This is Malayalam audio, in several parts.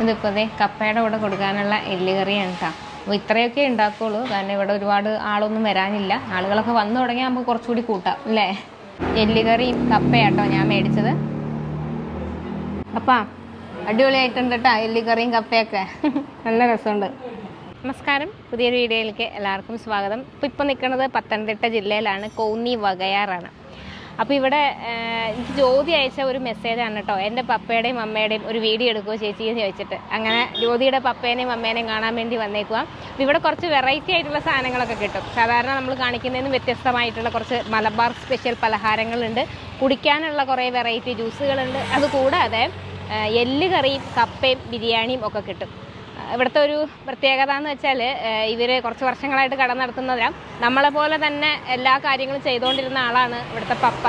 ഇതിപ്പോൾ അതെ കപ്പയുടെ കൂടെ കൊടുക്കാനുള്ള എല്ലുകറിയാണ് കേട്ടോ. അപ്പോൾ ഇത്രയൊക്കെ ഉണ്ടാക്കുള്ളൂ, കാരണം ഇവിടെ ഒരുപാട് ആളൊന്നും വരാനില്ല. ആളുകളൊക്കെ വന്നു തുടങ്ങിയാൽ നമുക്ക് കുറച്ചുകൂടി കൂട്ടാം അല്ലേ. എല്ലുകറിയും കപ്പയാട്ടോ ഞാൻ മേടിച്ചത്. അപ്പം അടിപൊളിയായിട്ടുണ്ട് കേട്ടോ എല്ലുകറിയും കപ്പയൊക്കെ. നല്ല രസമുണ്ട്. നമസ്കാരം, പുതിയൊരു വീഡിയോയിലേക്ക് എല്ലാവർക്കും സ്വാഗതം. ഇപ്പോൾ നിൽക്കുന്നത് പത്തനംതിട്ട ജില്ലയിലാണ്, കോന്നി വകയാറാണ്. അപ്പോൾ ഇവിടെ എനിക്ക് ജ്യോതി അയച്ച ഒരു മെസ്സേജാണ് കേട്ടോ, എൻ്റെ പപ്പയുടെയും അമ്മയുടെയും ഒരു വീഡിയോ എടുക്കുമോ ചേച്ചി എന്ന് ചോദിച്ചിട്ട്. അങ്ങനെ ജ്യോതിയുടെ പപ്പേനെയും അമ്മേനെയും കാണാൻ വേണ്ടി വന്നേക്കുക. അപ്പോൾ ഇവിടെ കുറച്ച് വെറൈറ്റി ആയിട്ടുള്ള സാധനങ്ങളൊക്കെ കിട്ടും. സാധാരണ നമ്മൾ കാണിക്കുന്നതിന് വ്യത്യസ്തമായിട്ടുള്ള കുറച്ച് മലബാർ സ്പെഷ്യൽ പലഹാരങ്ങളുണ്ട്, കുടിക്കാനുള്ള കുറേ വെറൈറ്റി ജ്യൂസുകളുണ്ട്. അതുകൂടാതെ എല്ല് കറിയും കപ്പയും ബിരിയാണിയും ഒക്കെ കിട്ടും. ഇവിടുത്തെ ഒരു പ്രത്യേകത എന്ന് വെച്ചാൽ ഇവർ കുറച്ച് വർഷങ്ങളായിട്ട് കട നടത്തുന്നവരാണ്. നമ്മളെപ്പോലെ തന്നെ എല്ലാ കാര്യങ്ങളും ചെയ്തുകൊണ്ടിരുന്ന ആളാണ് ഇവിടുത്തെ പപ്പ.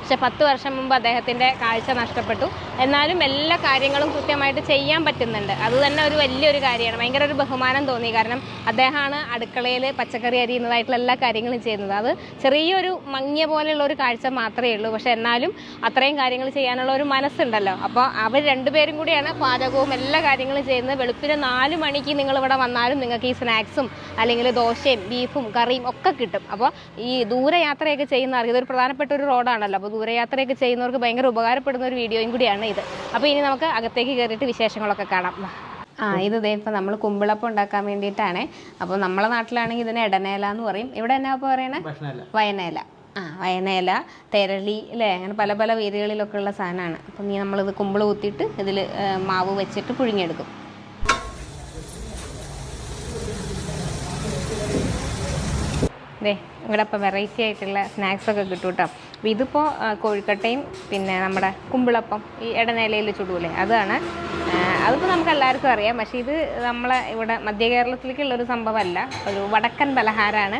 പക്ഷെ 10 വർഷം മുമ്പ് അദ്ദേഹത്തിൻ്റെ കാഴ്ച നഷ്ടപ്പെട്ടു. എന്നാലും എല്ലാ കാര്യങ്ങളും കൃത്യമായിട്ട് ചെയ്യാൻ പറ്റുന്നുണ്ട്. അത് തന്നെ ഒരു വലിയൊരു കാര്യമാണ്. ഭയങ്കര ഒരു ബഹുമാനം തോന്നി. കാരണം അദ്ദേഹമാണ് അടുക്കളയിൽ പച്ചക്കറി അരിയുന്നതായിട്ടുള്ള എല്ലാ കാര്യങ്ങളും ചെയ്യുന്നത്. അത് ചെറിയൊരു മങ്ങിയ പോലെയുള്ള ഒരു കാഴ്ച മാത്രമേ ഉള്ളൂ. പക്ഷെ എന്നാലും അത്രയും കാര്യങ്ങൾ ചെയ്യാനുള്ള ഒരു മനസ്സുണ്ടല്ലോ. അപ്പോൾ അവർ രണ്ടുപേരും കൂടിയാണ് പാചകവും എല്ലാ കാര്യങ്ങളും ചെയ്യുന്നത്. വെളുപ്പിന് 4 മണിക്ക് നിങ്ങളിവിടെ വന്നാലും നിങ്ങൾക്ക് ഈ സ്നാക്സും അല്ലെങ്കിൽ ദോശയും ബീഫും കറിയും ഒക്കെ കിട്ടും. അപ്പോൾ ഈ ദൂരയാത്രയൊക്കെ ചെയ്യുന്നവർക്ക് ഇതൊരു പ്രധാനപ്പെട്ട ഒരു റോഡാണല്ലോ. അപ്പോൾ ദൂരയാത്രയൊക്കെ ചെയ്യുന്നവർക്ക് ഭയങ്കര ഉപകാരപ്പെടുന്ന ഒരു വീഡിയോയും കൂടിയാണ് ഇത്. അപ്പോൾ ഇനി നമുക്ക് അകത്തേക്ക് കയറിയിട്ട് വിശേഷങ്ങളൊക്കെ കാണാം. ഇത് ദേ ഇപ്പം നമ്മൾ കുമ്പിളപ്പം ഉണ്ടാക്കാൻ വേണ്ടിയിട്ടാണ്. അപ്പോൾ നമ്മളെ നാട്ടിലാണെങ്കിൽ ഇതിനെ ഇടനേല എന്ന് പറയും. ഇവിടെ എന്നാ ഇപ്പോൾ പറയണേ? വയനേല. വയനേല, തെരളി അല്ലേ, അങ്ങനെ പല പല വേരുകളിലൊക്കെ ഉള്ള സാധനമാണ്. അപ്പം നീ നമ്മളിത് കുമ്പിള് കുത്തിയിട്ട് ഇതിൽ മാവ് വെച്ചിട്ട് പുഴുങ്ങിയെടുക്കും. ദേ ഇവിടെ ഇപ്പോൾ വെറൈറ്റി ആയിട്ടുള്ള സ്നാക്സൊക്കെ കിട്ടും കേട്ടോ. അപ്പോൾ ഇതിപ്പോൾ കോഴിക്കട്ടയും പിന്നെ നമ്മുടെ കുമ്പിളപ്പം ഈ ഇടനേലയിൽ ചുടൂലേ അതാണ്. അതിപ്പോൾ നമുക്ക് എല്ലാവർക്കും അറിയാം. പക്ഷേ ഇത് നമ്മളെ ഇവിടെ മധ്യ കേരളത്തിലേക്കുള്ളൊരു സംഭവമല്ല, ഒരു വടക്കൻ പലഹാരമാണ്.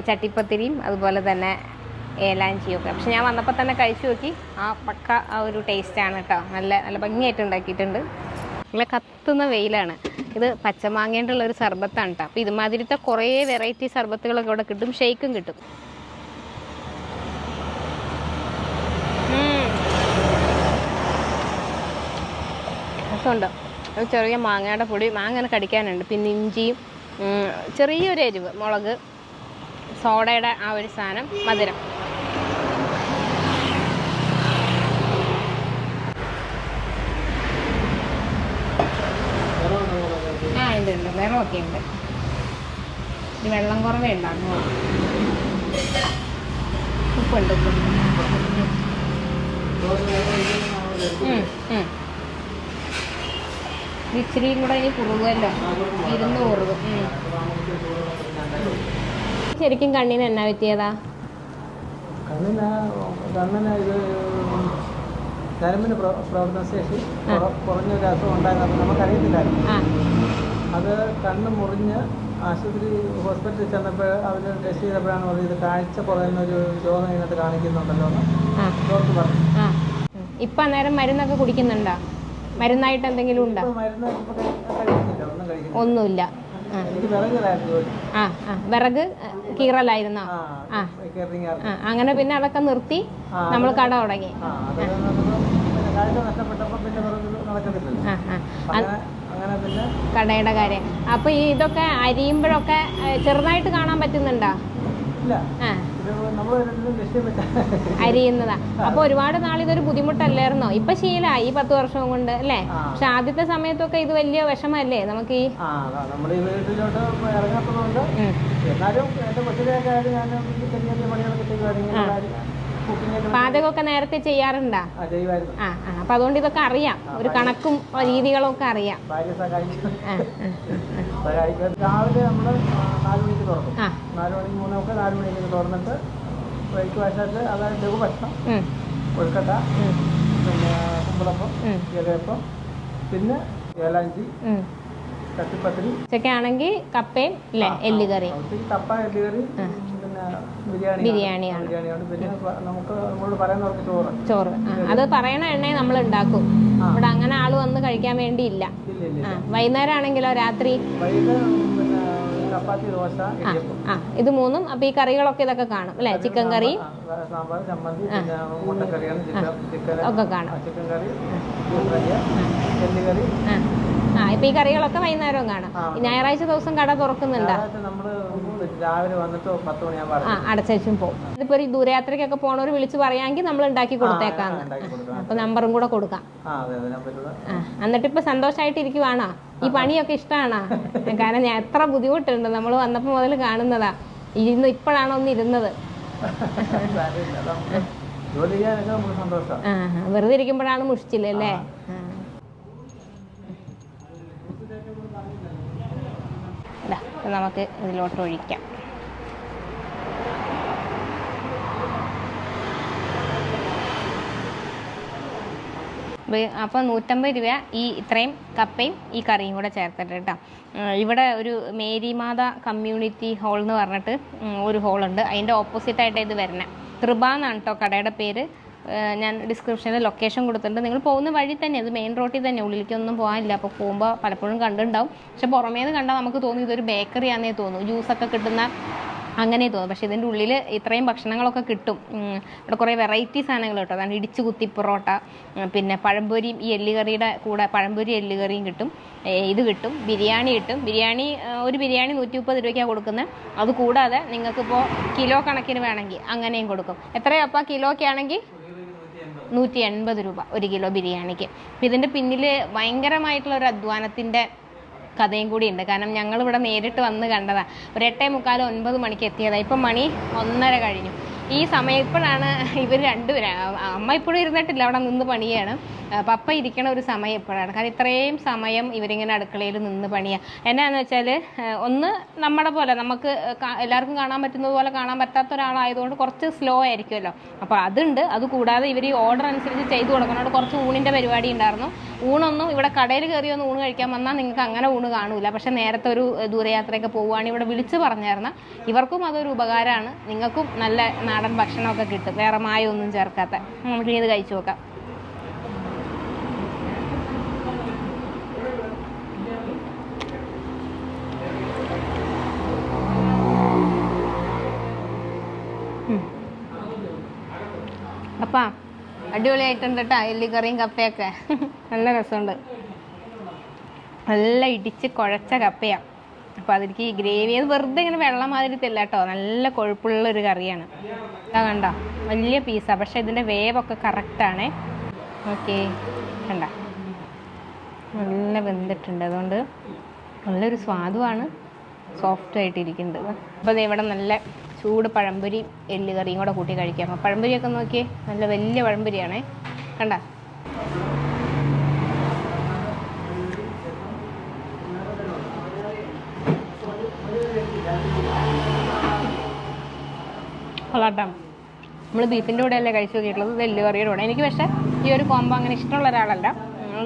ചട്ടിപ്പത്തിരിയും അതുപോലെ തന്നെ ഏലാഞ്ചിയൊക്കെ. പക്ഷെ ഞാൻ വന്നപ്പോൾ തന്നെ കഴിച്ചു നോക്കി, പക്ക ആ ഒരു ടേസ്റ്റാണ് കേട്ടോ. നല്ല ഭംഗിയായിട്ട് ഉണ്ടാക്കിയിട്ടുണ്ട്. നല്ല കത്തുന്ന വെയിലാണ്. ഇത് പച്ചമാങ്ങേണ്ടുള്ള ഒരു സർബത്താണ് കേട്ടോ. അപ്പോൾ ഇതുമാതിരിത്തെ കുറേ വെറൈറ്റി സർബത്തുകളൊക്കെ ഇവിടെ കിട്ടും, ഷെയ്ക്കും കിട്ടും. രസമുണ്ട്. ഒരു ചെറിയ മാങ്ങയുടെ പൊടി, മാങ്ങനെ കടിക്കാനുണ്ട്, പിന്നെ ഇഞ്ചിയും ചെറിയൊരു എരിവ്, മുളക്, സോഡയുടെ ആ ഒരു സാധനം, മധുരം. ഉണ്ട്, വെള്ളമൊക്കെ ഉണ്ട്. ഈ വെള്ളം കുറവേ ഉണ്ടാകുമോ? ഉപ്പുണ്ട്. ഇച്ചിരിയും കൂടെ ഇനി കുറുകുമല്ലോ, ഇരുന്ന് കുറുകും. ശരിക്കും കണ്ണിന് എന്നാ പറ്റിയതാ? നരമ്പിന് പ്രവർത്തനശേഷി കുറഞ്ഞൊരു അസുഖം ഉണ്ടായിരുന്നു. നമുക്കറിയത്തില്ലായിരുന്നു. അത് കണ്ണ് മുറിഞ്ഞ് ആശുപത്രി ഹോസ്പിറ്റലിൽ ചെന്നപ്പോൾ അവർ ടെസ്റ്റ് ചെയ്തപ്പോഴാണ് പറഞ്ഞത് ഇത് കാഴ്ച കുറയുന്നൊരു രോഗം ഇതിനകത്ത് കാണിക്കുന്നുണ്ടല്ലോ എന്ന് ഡോക്ടർ പറഞ്ഞു. ഇപ്പം അന്നേരം മരുന്നൊക്കെ കുടിക്കുന്നുണ്ടോ? മരുന്നായിട്ട് എന്തെങ്കിലും ഉണ്ടോ? മരുന്ന് കഴിക്കുന്നില്ല, ഒന്നും കഴിക്കുന്നില്ല. ഒന്നുമില്ല. എനിക്ക് വിറകിലായിരുന്നു. വിറക് കീറലായിരുന്നോ? അങ്ങനെ പിന്നെ അതൊക്കെ നിർത്തി നമ്മൾ കട തുടങ്ങി. കടയുടെ കാര്യം. അപ്പൊ ഇതൊക്കെ അരിയുമ്പോഴൊക്കെ ചെറുതായിട്ട് കാണാൻ പറ്റുന്നുണ്ടോ? അരിയുന്നതാ. അപ്പൊ ഒരുപാട് നാൾ ഇതൊരു ബുദ്ധിമുട്ടല്ലായിരുന്നോ? ഇപ്പൊ ശീലമായി 10 വർഷം കൊണ്ട് അല്ലേ? പക്ഷെ ആദ്യത്തെ സമയത്തൊക്കെ ഇത് വലിയ വിഷമല്ലേ നമുക്ക്? ഈ പാചകമൊക്കെ നേരത്തെ ചെയ്യാറുണ്ടാ? അപ്പൊ അതുകൊണ്ട് ഇതൊക്കെ അറിയാം, ഒരു കണക്കും രീതികളും ഒക്കെ അറിയാം. രാവിലെ നമ്മള് 4 മണിക്ക് തുറക്കും. 4 മണിക്ക് 4 മണിക്ക് തുറന്നിട്ട് ബ്രേക്ക്ഫാസ്റ്റ്, അതായത് ലഘുഭക്ഷണം, കൊഴുക്കട്ട, പിന്നെ കുമ്പളപ്പം, ഇലയപ്പം, പിന്നെ ഏലാഞ്ചി, ചട്ടിപ്പത്തിരി. ഉച്ചയ്ക്കാണെങ്കിൽ കപ്പയും എല്ലുകറി. കപ്പ, എല്ലുകറി, പിന്നെ ബിരിയാണിയാണ്. പിന്നെ നമുക്ക് നമ്മളോട് പറയുന്നവർക്ക് ചോറ്. അത് പറയണ എണ്ണയെ നമ്മൾ ഉണ്ടാക്കും. ഇവിടെ അങ്ങനെ ആള് വന്ന് കഴിക്കാൻ വേണ്ടിയില്ല. വൈകുന്നേരം ആണെങ്കിലോ രാത്രി ചപ്പാത്തി, ദോശ, ഇത് മൂന്നും. അപ്പൊ ഈ കറികളൊക്കെ ഇതൊക്കെ കാണും അല്ലെ? ചിക്കൻ കറി, സാമ്പാർ, ചമ്മന്തി, മുട്ടക്കറിയാണ്, ചിക്കൻ ഒക്കെ കാണും. ചിക്കൻ കറി, എല്ലുകറി, ഇപ്പൊ ഈ കറികളൊക്കെ വൈകുന്നേരവും കാണാം. ഞായറാഴ്ച ദിവസം കട തുറക്കുന്നുണ്ടോ? രാവിലെ വന്നിട്ട് 10 മണിയാകുമ്പോൾ അടച്ചും പോകും. ഇതിപ്പോ ഒരു ദൂരയാത്രയ്ക്കൊക്കെ പോണവർ വിളിച്ച് പറയാമെങ്കിൽ നമ്മൾ ഉണ്ടാക്കി കൊടുത്തേക്കാന്ന്. അപ്പൊ നമ്പറും കൂടെ കൊടുക്കാം. എന്നിട്ട് ഇപ്പൊ സന്തോഷമായിട്ടിരിക്കുവാണോ? ഈ പണിയൊക്കെ ഇഷ്ടമാണോ? കാരണം ഞാൻ എത്ര ബുദ്ധിമുട്ടുണ്ട്, നമ്മൾ വന്നപ്പോ മുതൽ കാണുന്നതാ. ഇപ്പോഴാണോ ഒന്ന് ഇരുന്നത്? വെറുതെ ഇരിക്കുമ്പോഴാണ് മുഷിച്ചില്ലല്ലേ? നമുക്ക് ഇതിലോട്ട് ഒഴിക്കാം. അപ്പോൾ 150 രൂപ ഈ ഇത്രയും കപ്പയും ഈ കറിയും കൂടെ ചേർത്തിട്ട് കേട്ടോ. ഇവിടെ ഒരു മേരിമാത കമ്മ്യൂണിറ്റി ഹാൾ എന്ന് പറഞ്ഞിട്ട് ഒരു ഹോളുണ്ട്. അതിൻ്റെ ഓപ്പോസിറ്റായിട്ട് ഇത് വരണം. കൃപ എന്നാണ് കേട്ടോ കടയുടെ പേര്. ഞാൻ ഡിസ്ക്രിപ്ഷനിൽ ലൊക്കേഷൻ കൊടുത്തിട്ടുണ്ട്. നിങ്ങൾ പോകുന്ന വഴി തന്നെ, അത് മെയിൻ റോഡിൽ തന്നെ, ഉള്ളിലേക്കൊന്നും പോകാനില്ല. അപ്പോൾ പോകുമ്പോൾ പലപ്പോഴും കണ്ടിട്ടുണ്ടാവും. പക്ഷെ പുറമേന്ന് കണ്ടാൽ നമുക്ക് തോന്നും ഇതൊരു ബേക്കറി ആണെന്നേ തോന്നും, ജ്യൂസൊക്കെ കിട്ടുന്ന അങ്ങനെ തോന്നും. പക്ഷേ ഇതിൻ്റെ ഉള്ളിൽ ഇത്രയും ഭക്ഷണങ്ങളൊക്കെ കിട്ടും. ഇവിടെ കുറേ വെറൈറ്റി സാധനങ്ങൾ കിട്ടും. അതാണ് ഇടിച്ചു കുത്തി പൊറോട്ട, പിന്നെ പഴംപൊരിയും ഈ എല്ലുകറിയുടെ കൂടെ പഴംപൊരി എല്ലുകറിയും കിട്ടും. ഇത് കിട്ടും, ബിരിയാണി കിട്ടും. ഒരു ബിരിയാണി 130 രൂപയ്ക്കാണ് കൊടുക്കുന്നത്. അതുകൂടാതെ നിങ്ങൾക്കിപ്പോൾ കിലോ കണക്കിന് വേണമെങ്കിൽ അങ്ങനെയും കൊടുക്കും. എത്രയാണ് അപ്പോൾ കിലോയ്ക്ക് ആണെങ്കിൽ 180 രൂപ ഒരു കിലോ ബിരിയാണിക്ക്. അപ്പം ഇതിൻ്റെ പിന്നിൽ ഭയങ്കരമായിട്ടുള്ളൊരു അധ്വാനത്തിൻ്റെ കഥയും കൂടി ഉണ്ട്. കാരണം ഞങ്ങളിവിടെ നേരിട്ട് വന്ന് കണ്ടതാണ്. ഒരു 8:45 9 മണിക്ക് എത്തിയതാണ്. ഇപ്പം മണി 1:30 കഴിഞ്ഞു. ഈ സമയം ഇപ്പോഴാണ് ഇവർ രണ്ടുപേരും, അമ്മ ഇപ്പോഴും ഇരുന്നിട്ടില്ല, അവിടെ നിന്ന് പണിയാണ്. പപ്പ ഇരിക്കണ ഒരു സമയം ഇപ്പോഴാണ്. കാരണം ഇത്രയും സമയം ഇവരിങ്ങനെ അടുക്കളയിൽ നിന്ന് പണിയാണ്. എന്നാന്ന് വെച്ചാൽ ഒന്ന് നമ്മുടെ പോലെ നമുക്ക് എല്ലാവർക്കും കാണാൻ പറ്റുന്നത് പോലെ കാണാൻ പറ്റാത്ത ഒരാളായതുകൊണ്ട് കുറച്ച് സ്ലോ ആയിരിക്കുമല്ലോ. അപ്പോൾ അതുണ്ട്. അതുകൂടാതെ ഇവർ ഈ ഓർഡർ അനുസരിച്ച് ചെയ്തു കൊടുക്കുന്നതുകൊണ്ട് കുറച്ച് ഊണിൻ്റെ പരിപാടി ഉണ്ടായിരുന്നു. ഊണൊന്നും ഇവിടെ കടയിൽ കയറി ഒന്ന് ഊണ് കഴിക്കാൻ വന്നാൽ നിങ്ങൾക്ക് അങ്ങനെ ഊണ് കാണൂല. പക്ഷെ നേരത്തെ ഒരു ദൂരയാത്രയൊക്കെ പോവുകയാണെങ്കിൽ ഇവിടെ വിളിച്ച് പറഞ്ഞായിരുന്നു. ഇവർക്കും അതൊരു ഉപകാരമാണ്, നിങ്ങൾക്കും നല്ല നാടൻ ഭക്ഷണമൊക്കെ കിട്ടും, വേറെ മായൊന്നും ചേർക്കാത്ത. നമുക്കിനി ഇത് കഴിച്ചു നോക്കാം. അപ്പാ അടിപൊളിയായിട്ടുണ്ട് കേട്ടോ. എല്ലിക്കറിയും കപ്പയൊക്കെ നല്ല രസമുണ്ട്. നല്ല ഇടിച്ച് കുഴച്ച കപ്പയാണ്. അപ്പോൾ അതിലേക്ക് ഈ ഗ്രേവി അത് വെറുതെ ഇങ്ങനെ വെള്ളം മാതിരി തല്ല കേട്ടോ, നല്ല കൊഴുപ്പുള്ളൊരു കറിയാണ്. അതാ കണ്ട വലിയ പീസാണ്, പക്ഷെ ഇതിൻ്റെ വേവൊക്കെ കറക്റ്റാണേ. ഓക്കെ കണ്ട നല്ല വെന്തിട്ടുണ്ട്, അതുകൊണ്ട് നല്ലൊരു സ്വാദുമാണ്, സോഫ്റ്റായിട്ടിരിക്കുന്നുണ്ട്. അപ്പോൾ ഇവിടെ നല്ല ചൂട് പഴംപൊരി എല്ലുകറിയും കൂടെ കൂട്ടി കഴിക്കാം. അപ്പോൾ പഴംപൊരിയൊക്കെ നോക്കിയേ, നല്ല വലിയ പഴംപൊരിയാണേ, കണ്ട. കൊള്ളാട്ടോ. നമ്മൾ ബീഫിൻ്റെ കൂടെ അല്ലേ കഴിച്ചു നോക്കിയിട്ടുള്ളത്, ഇത് എല്ലുകറിയുടെ കൂടെ. എനിക്ക് പക്ഷേ ഈ ഒരു കോംബോ അങ്ങനെ ഇഷ്ടമുള്ള ഒരാളല്ല.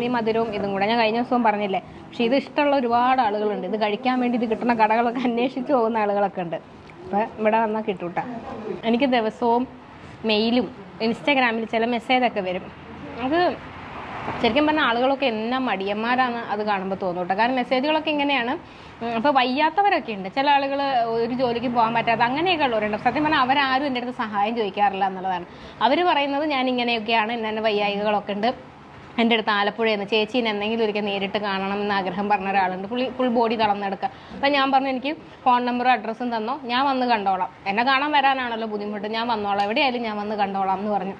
ഈ മധുരവും ഇതും കൂടെ ഞാൻ കഴിഞ്ഞ ദിവസവും പറഞ്ഞില്ലേ. പക്ഷേ ഇത് ഇഷ്ടമുള്ള ഒരുപാട് ആളുകളുണ്ട്. ഇത് കഴിക്കാൻ വേണ്ടി ഇത് കിട്ടുന്ന കടകളൊക്കെ അന്വേഷിച്ച് പോകുന്ന ആളുകളൊക്കെ ഉണ്ട്. അപ്പോൾ ഇവിടെ വന്നാൽ കിട്ടൂട്ടാ. എനിക്ക് ദിവസവും മെയിലും ഇൻസ്റ്റാഗ്രാമിൽ ചില മെസ്സേജൊക്കെ വരും. അത് ശരിക്കും പറഞ്ഞാൽ ആളുകളൊക്കെ എന്നാ മടിയന്മാരാണ് അത് കാണുമ്പോൾ തോന്നൂട്ടോ. കാരണം മെസ്സേജുകളൊക്കെ ഇങ്ങനെയാണ്. അപ്പോൾ വയ്യാത്തവരൊക്കെ ഉണ്ട്, ചില ആളുകൾ ഒരു ജോലിക്ക് പോകാൻ പറ്റാത്ത അങ്ങനെയൊക്കെ ഉള്ളവരുണ്ട്. സത്യം പറഞ്ഞാൽ അവരാരും എൻ്റെ അടുത്ത് സഹായം ചോദിക്കാറില്ല എന്നുള്ളതാണ്. അവർ പറയുന്നത് ഞാൻ ഇങ്ങനെയൊക്കെയാണ്, ഇന്നെ വയ്യായികകളൊക്കെ ഉണ്ട്. എൻ്റെ അടുത്ത് ആലപ്പുഴയിൽ നിന്ന് ചേച്ചീനെ എന്തെങ്കിലും ഒരിക്കൽ നേരിട്ട് കാണണം എന്ന് ആഗ്രഹം പറഞ്ഞ ഒരാളുണ്ട്. ഫുൾ ബോഡി തളർന്നെടുക്കുക. അപ്പം ഞാൻ പറഞ്ഞു എനിക്ക് ഫോൺ നമ്പറും അഡ്രസ്സും തന്നോ, ഞാൻ വന്ന് കണ്ടോളാം. എന്നെ കാണാൻ വരാനാണല്ലോ ബുദ്ധിമുട്ട്, ഞാൻ വന്നോളാം, എവിടെയായാലും ഞാൻ വന്ന് കണ്ടോളാം എന്ന് പറഞ്ഞു.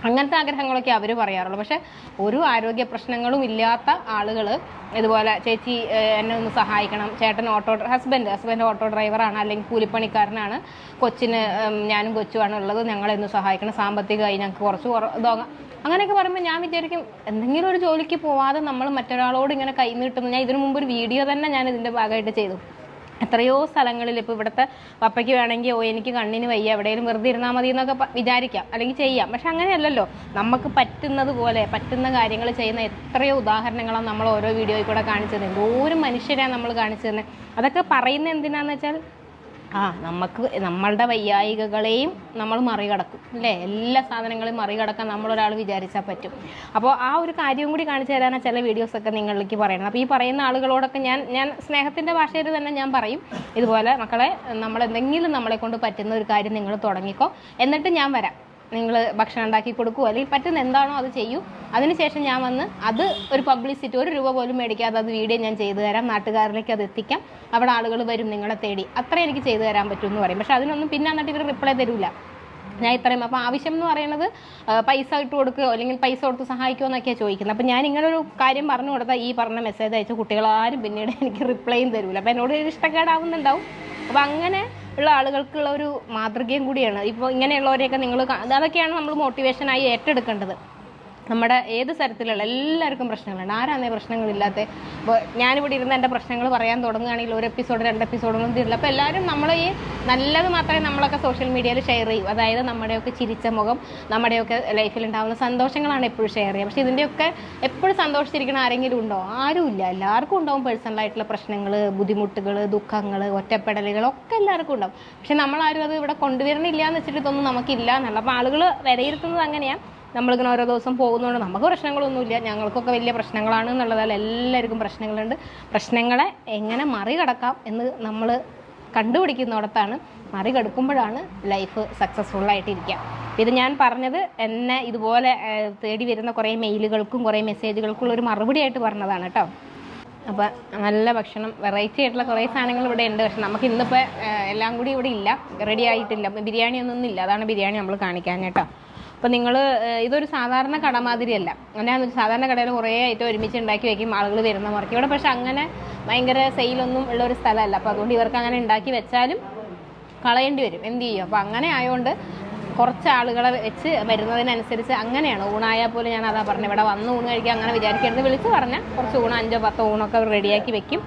അങ്ങനത്തെ ആഗ്രഹങ്ങളൊക്കെ അവർ പറയാറുള്ളൂ. പക്ഷേ ഒരു ആരോഗ്യ പ്രശ്നങ്ങളും ഇല്ലാത്ത ആളുകൾ ഇതുപോലെ ചേച്ചി എന്നെ ഒന്ന് സഹായിക്കണം, ചേട്ടൻ ഹസ്ബൻഡ് ഓട്ടോ ഡ്രൈവറാണ്, അല്ലെങ്കിൽ കൂലിപ്പണിക്കാരനാണ്, കൊച്ചിന് ഞാനും കൊച്ചുമാണ് ഉള്ളത്, ഞങ്ങളെന്ന് സഹായിക്കണം, സാമ്പത്തികമായി ഞങ്ങൾക്ക് കുറച്ച് ഇതാകാം, അങ്ങനെയൊക്കെ പറയുമ്പോൾ ഞാൻ വിചാരിക്കും എന്തെങ്കിലും ഒരു ജോലിക്ക് പോവാതെ നമ്മൾ മറ്റൊരാളോട് ഇങ്ങനെ കൈ നീട്ടുന്നു. ഞാൻ ഇതിനു മുമ്പ് ഒരു വീഡിയോ തന്നെ ഞാൻ ഇതിൻ്റെ ഭാഗമായിട്ട് ചെയ്തു. എത്രയോ സ്ഥലങ്ങളിൽ ഇപ്പോൾ ഇവിടുത്തെ പപ്പയ്ക്ക് വേണമെങ്കിൽ എനിക്ക് കണ്ണിന് വയ്യ, എവിടെയെങ്കിലും വെറുതെ ഇരുന്നാൽ മതി എന്നൊക്കെ വിചാരിക്കാം, അല്ലെങ്കിൽ ചെയ്യാം. പക്ഷെ അങ്ങനെയല്ലല്ലോ, നമുക്ക് പറ്റുന്നത് പോലെ പറ്റുന്ന കാര്യങ്ങൾ ചെയ്യുന്ന എത്രയോ ഉദാഹരണങ്ങളാണ് നമ്മൾ ഓരോ വീഡിയോയിൽ കൂടെ കാണിച്ചു തരുന്നത്. എന്തോരം മനുഷ്യരാണ് നമ്മൾ കാണിച്ചു തരുന്നത്. അതൊക്കെ പറയുന്നത് എന്തിനാന്ന് വെച്ചാൽ നമുക്ക് നമ്മളുടെ വയ്യായികകളെയും നമ്മൾ മറികടക്കും അല്ലേ. എല്ലാ സാധനങ്ങളും മറികടക്കാൻ നമ്മളൊരാൾ വിചാരിച്ചാൽ പറ്റും. അപ്പോൾ ആ ഒരു കാര്യം കൂടി കാണിച്ചു തരാനാണ് ചില വീഡിയോസൊക്കെ നിങ്ങളിലേക്ക് പറയണം. അപ്പോൾ ഈ പറയുന്ന ആളുകളോടൊക്കെ ഞാൻ സ്നേഹത്തിൻ്റെ ഭാഷയിൽ തന്നെ ഞാൻ പറയും, ഇതുപോലെ മക്കളെ നമ്മളെന്തെങ്കിലും നമ്മളെ കൊണ്ട് പറ്റുന്ന ഒരു കാര്യം നിങ്ങൾ തുടങ്ങിക്കോ, എന്നിട്ട് ഞാൻ വരാം. നിങ്ങൾ ഭക്ഷണം ഉണ്ടാക്കി കൊടുക്കുമോ അല്ലെങ്കിൽ പറ്റുന്ന എന്താണോ അത് ചെയ്യൂ. അതിനുശേഷം ഞാൻ വന്ന് അത് ഒരു പബ്ലിസിറ്റി, 1 രൂപ പോലും മേടിക്കാതെ അത് വീഡിയോ ഞാൻ ചെയ്തു തരാം, നാട്ടുകാരിലേക്ക് അത് എത്തിക്കാം, അവിടെ ആളുകൾ വരും നിങ്ങളെ തേടി, അത്ര എനിക്ക് ചെയ്തു തരാൻ പറ്റുമെന്ന് പറയും. പക്ഷെ അതിനൊന്നും പിന്നെ എന്നിട്ട് ഇവർ റിപ്ലൈ തരില്ല. ഞാൻ ഇത്രയും അപ്പോൾ ആവശ്യം എന്ന് പറയുന്നത് പൈസ ഇട്ട് കൊടുക്കുകയോ അല്ലെങ്കിൽ പൈസ കൊടുത്ത് സഹായിക്കുമോ എന്നൊക്കെയാണ് ചോദിക്കുന്നത്. അപ്പോൾ ഞാൻ ഇങ്ങനൊരു കാര്യം പറഞ്ഞു കൊടുത്താൽ ഈ പറഞ്ഞ മെസ്സേജ് അയച്ച കുട്ടികളാരും പിന്നീട് എനിക്ക് റിപ്ലൈയും തരില്ല. അപ്പോൾ എന്നോട് ഇഷ്ടക്കേടാവുന്നുണ്ടാവും. അപ്പോൾ അങ്ങനെ ഉള്ള ആളുകൾക്കുള്ള ഒരു മാതൃകയും കൂടിയാണ്. ഇപ്പോൾ ഇങ്ങനെയുള്ളവരെയൊക്കെ നിങ്ങൾ അതൊക്കെയാണ് നമ്മൾ മോട്ടിവേഷനായി ഏറ്റെടുക്കേണ്ടത്. നമ്മുടെ ഏത് തരത്തിലുള്ള എല്ലാവർക്കും പ്രശ്നങ്ങളുണ്ട്, ആരാന്നേ പ്രശ്നങ്ങളില്ലാത്ത. ഇപ്പോൾ ഞാനിവിടെ ഇരുന്ന് എൻ്റെ പ്രശ്നങ്ങൾ പറയാൻ തുടങ്ങുകയാണെങ്കിൽ 1 എപ്പിസോഡ് 2 എപ്പിസോഡൊന്നും തീരില്ല. അപ്പോൾ എല്ലാവരും നമ്മൾ ഈ നല്ലത് മാത്രമേ നമ്മളൊക്കെ സോഷ്യൽ മീഡിയയിൽ ഷെയർ ചെയ്യൂ. അതായത് നമ്മുടെയൊക്കെ ചിരിച്ച മുഖം, നമ്മുടെയൊക്കെ ലൈഫിലുണ്ടാകുന്ന സന്തോഷങ്ങളാണ് എപ്പോഴും ഷെയർ ചെയ്യുക. പക്ഷേ ഇതിൻ്റെയൊക്കെ എപ്പോഴും സന്തോഷിച്ചിരിക്കുന്ന ആരെങ്കിലും ഉണ്ടോ? ആരുമില്ല. എല്ലാവർക്കും ഉണ്ടാവും പേഴ്സണലായിട്ടുള്ള പ്രശ്നങ്ങൾ, ബുദ്ധിമുട്ടുകൾ, ദുഃഖങ്ങൾ, ഒറ്റപ്പെടലുകൾ ഒക്കെ എല്ലാവർക്കും ഉണ്ടാവും. പക്ഷെ നമ്മളാരും അത് ഇവിടെ കൊണ്ടുവരുന്നില്ല എന്ന് വെച്ചിട്ട് ഇതൊന്നും നമുക്കില്ല എന്നുള്ള. അപ്പോൾ ആളുകൾ വിലയിരുത്തുന്നത് അങ്ങനെയാണ്. നമ്മളിങ്ങനെ ഓരോ ദിവസം പോകുന്നതുകൊണ്ട് നമുക്ക് പ്രശ്നങ്ങളൊന്നുമില്ല, ഞങ്ങൾക്കൊക്കെ വലിയ പ്രശ്നങ്ങളാണ് എന്നുള്ളതല്ല. എല്ലാവർക്കും പ്രശ്നങ്ങളുണ്ട്. പ്രശ്നങ്ങളെ എങ്ങനെ മറികടക്കാം എന്ന് നമ്മൾ കണ്ടുപിടിക്കുന്നിടത്താണ്, മറികടക്കുമ്പോഴാണ് ലൈഫ് സക്സസ്ഫുള്ളായിട്ടിരിക്കുക. ഇത് ഞാൻ പറഞ്ഞത് എന്നെ ഇതുപോലെ തേടി വരുന്ന കുറേ മെയിലുകൾക്കും കുറേ മെസ്സേജുകൾക്കുള്ള ഒരു മറുപടി ആയിട്ട് പറഞ്ഞതാണ് കേട്ടോ. അപ്പോൾ നല്ല ഭക്ഷണം, വെറൈറ്റി ആയിട്ടുള്ള കുറേ സാധനങ്ങൾ ഇവിടെ ഉണ്ട്. പക്ഷെ നമുക്ക് ഇന്നിപ്പോൾ എല്ലാം കൂടി ഇവിടെ ഇല്ല, റെഡി ആയിട്ടില്ല. ബിരിയാണി ഒന്നും ഇല്ല, അതാണ് ബിരിയാണി നമ്മൾ കാണിക്കാൻ കേട്ടോ. അപ്പോൾ നിങ്ങൾ ഇതൊരു സാധാരണ കട മാതിരിയല്ല. ഞാൻ സാധാരണ കടയിൽ കുറേ ഐറ്റം ഒരുമിച്ച് ഉണ്ടാക്കി വയ്ക്കും, ആളുകൾ വരുന്ന മുറയ്ക്ക്. ഇവിടെ പക്ഷെ അങ്ങനെ ഭയങ്കര സെയിലൊന്നും ഉള്ളൊരു സ്ഥലമല്ല. അപ്പോൾ അതുകൊണ്ട് ഇവർക്ക് അങ്ങനെ ഉണ്ടാക്കി വെച്ചാലും കളയേണ്ടി വരും, എന്ത് ചെയ്യും. അപ്പോൾ അങ്ങനെ ആയതുകൊണ്ട് കുറച്ച് ആളുകളെ വെച്ച് വരുന്നതിനനുസരിച്ച് അങ്ങനെയാണ്. ഊണായാൽ പോലും ഞാൻ അതാ പറഞ്ഞത്, ഇവിടെ വന്ന് ഊണ് കഴിക്കുക അങ്ങനെ വിചാരിക്കരുത്. വിളിച്ച് പറഞ്ഞാൽ കുറച്ച് ഊണ് 5-10 ഊണൊക്കെ അവർ റെഡിയാക്കി വെക്കും.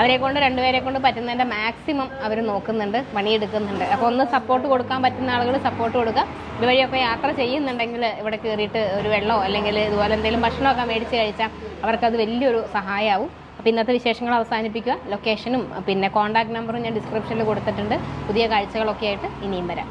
അവരെ കൊണ്ട് 2 പേരെ കൊണ്ട് പറ്റുന്നതിൻ്റെ മാക്സിമം അവർ നോക്കുന്നുണ്ട്, പണിയെടുക്കുന്നുണ്ട്. അപ്പോൾ ഒന്ന് സപ്പോർട്ട് കൊടുക്കാൻ പറ്റുന്ന ആളുകൾ സപ്പോർട്ട് കൊടുക്കുക. ഇതുവഴിയൊക്കെ യാത്ര ചെയ്യുന്നുണ്ടെങ്കിൽ ഇവിടെ കയറിയിട്ട് ഒരു വെള്ളമോ അല്ലെങ്കിൽ ഇതുപോലെ എന്തെങ്കിലും ഭക്ഷണമൊക്കെ മേടിച്ച് കഴിച്ചാൽ അവർക്കത് വലിയൊരു സഹായമാവും. അപ്പോൾ ഇന്നത്തെ വിശേഷങ്ങൾ അവസാനിപ്പിക്കുക. ലൊക്കേഷനും പിന്നെ കോൺടാക്ട് നമ്പറും ഞാൻ ഡിസ്ക്രിപ്ഷനിൽ കൊടുത്തിട്ടുണ്ട്. പുതിയ കാഴ്ചകളൊക്കെ ആയിട്ട് ഇനിയും വരാം.